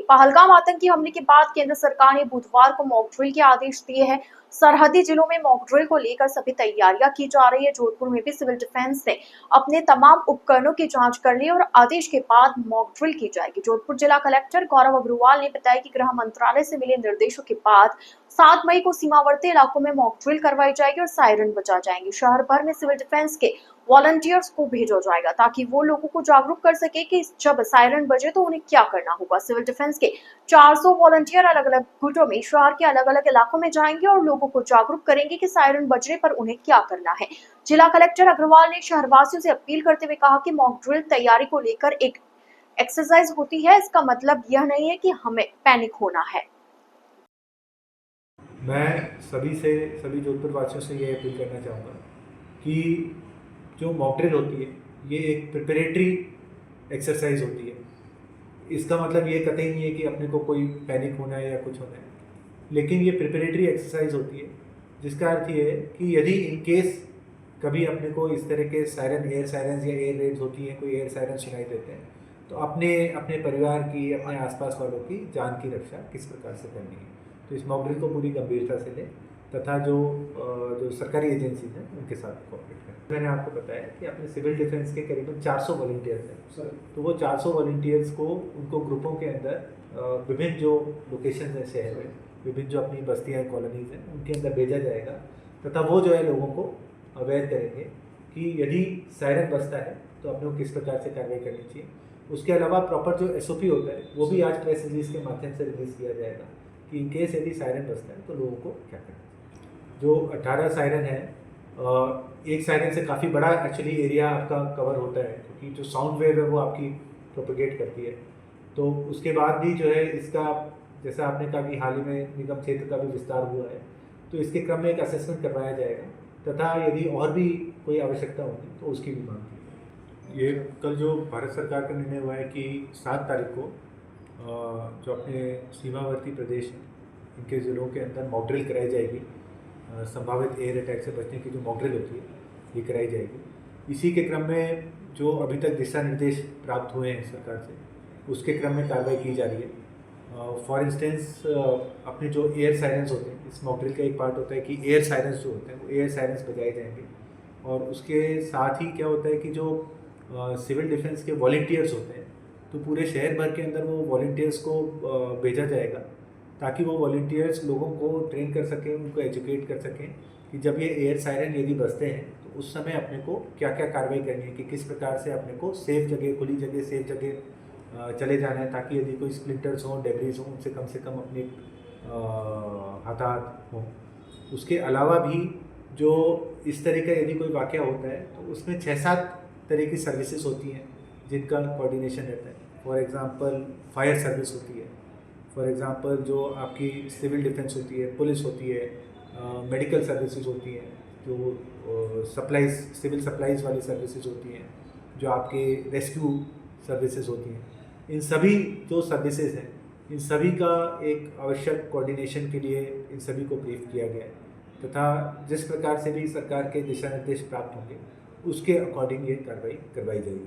पहलगाम आतंकी हमले के बाद केंद्र सरकार ने बुधवार को मॉक ड्रिल के आदेश दिए हैं। सरहदी जिलों में मॉक ड्रिल को लेकर सभी तैयारियां की जा रही है। जोधपुर में भी सिविल डिफेंस ने अपने तमाम उपकरणों की जांच कर ली और आदेश के बाद मॉक ड्रिल की जाएगी। जोधपुर जिला कलेक्टर गौरव अग्रवाल ने बताया कि गृह मंत्रालय से मिले निर्देशों के बाद 7 मई को सीमावर्ती इलाकों में मॉक ड्रिल करवाई जाएगी और सायरन बजा जाएंगे। शहर भर में सिविल डिफेंस के वॉलंटियर्स को भेजा जाएगा ताकि वो लोगों को जागरूक कर सके कि जब सायरन बजे तो उन्हें क्या करना होगा। सिविल डिफेंस के 400 वॉलंटियर अलग अलग गुटों में शहर के अलग अलग इलाकों में जाएंगे और लोगों को जागरूक करेंगे कि सायरन बजने पर उन्हें क्या करना है। जिला कलेक्टर अग्रवाल ने शहरवासियों से अपील करते हुए कहा कि मॉक ड्रिल तैयारी को लेकर एक एक्सरसाइज होती है, इसका मतलब यह नहीं है कि हमें पैनिक होना है। मैं सभी जोधपुर वासियों से ये अपील करना चाहूँगा कि जो मॉक ड्रिल होती है ये एक प्रिपरेटरी एक्सरसाइज होती है। इसका मतलब ये कतई नहीं है कि अपने को कोई पैनिक होना है या कुछ होना है, लेकिन ये प्रिपरेटरी एक्सरसाइज होती है जिसका अर्थ ये है कि यदि इन केस कभी अपने को इस तरह के सायरन, एयर सायरन या एयर रेड्स होती हैं, कोई एयर सायरन सुनाई देते हैं, तो अपने परिवार की, अपने आसपास वालों की जान की रक्षा किस प्रकार से करनी है। तो इस मॉक ड्रिल को पूरी गंभीरता से लें तथा जो सरकारी एजेंसीज हैं उनके साथ कोऑपरेट करें। मैंने आपको बताया कि अपने सिविल डिफेंस के करीबन 400 वॉलंटियर्स हैं सर। तो वो 400 वॉलंटियर्स को उनको ग्रुपों के अंदर विभिन्न जो लोकेशन हैं शहर में, विभिन्न जो अपनी बस्तियाँ कॉलोनीज हैं उनके अंदर भेजा जाएगा तथा वो जो है लोगों को अवेयर करेंगे कि यदि सायरन बजता है तो अपने को किस प्रकार से कार्रवाई करनी चाहिए। उसके अलावा प्रॉपर जो SOP होता है वो भी आज प्रेस रिलीज के माध्यम से रिलीज़ किया जाएगा कि इन केस यदि सायरन बजता है तो लोगों को क्या करना चाहिए। जो 18 सायरन है, एक सायरन से काफ़ी बड़ा एक्चुअली एरिया आपका कवर होता है क्योंकि जो साउंड वेव है वो आपकी प्रोपेगेट करती है। तो उसके बाद भी जो है इसका, जैसा आपने कहा कि हाल ही में निगम क्षेत्र का भी विस्तार हुआ है, तो इसके क्रम में एक असेसमेंट करवाया जाएगा तथा यदि और भी कोई आवश्यकता होगी तो उसकी भी मांग की जाएगी। ये कल जो भारत सरकार का निर्णय हुआ है कि 7 तारीख को जो अपने सीमावर्ती प्रदेश हैं इनके ज़िलों के अंदर मॉक ड्रिल कराई जाएगी। संभावित एयर अटैक से बचने की जो मॉक ड्रिल होती है ये कराई जाएगी। इसी के क्रम में जो अभी तक दिशा निर्देश प्राप्त हुए हैं सरकार से, उसके क्रम में कार्रवाई की जा रही है। फॉर इंस्टेंस अपने जो एयर सायरेंस होते हैं, इस मॉक ड्रिल का एक पार्ट होता है कि एयर सायरेंस जो होते हैं वो एयर सायरेंस बजाए जाएंगे और उसके साथ ही क्या होता है कि जो सिविल डिफेंस के वॉलंटियर्स होते हैं तो पूरे शहर भर के अंदर वो वॉलंटियर्स को भेजा जाएगा ताकि वो वॉलंटियर्स लोगों को ट्रेन कर सकें, उनको एजुकेट कर सकें कि जब ये एयर सायरन यदि बजते हैं तो उस समय अपने को क्या क्या कार्रवाई करनी है, कि किस प्रकार से अपने को सेफ जगह, खुली जगह, सेफ जगह चले जाना है ताकि यदि कोई स्प्लिंटर्स हों, डेब्रीज हों, उनसे कम अपने हताहत हों। उसके अलावा भी जो इस तरह का यदि कोई वाक़या होता है तो उसमें 6-7 तरह की सर्विसेज होती हैं जिनका कोऑर्डिनेशन रहता है। फॉर एग्ज़ाम्पल फायर सर्विस होती है, फॉर एग्ज़ाम्पल जो आपकी सिविल डिफेंस होती है, पुलिस होती है, मेडिकल सर्विसेज होती हैं, जो सप्लाइज, सिविल सप्लाइज वाली सर्विसेज होती हैं, जो आपके रेस्क्यू सर्विसेज होती हैं। इन सभी जो सर्विसेज हैं, इन सभी का एक आवश्यक कोऑर्डिनेशन के लिए इन सभी को ब्रीफ किया गया है तथा जिस प्रकार से भी सरकार के दिशा निर्देश प्राप्त होंगे उसके अकॉर्डिंग ये कार्रवाई करवाई जाएगी।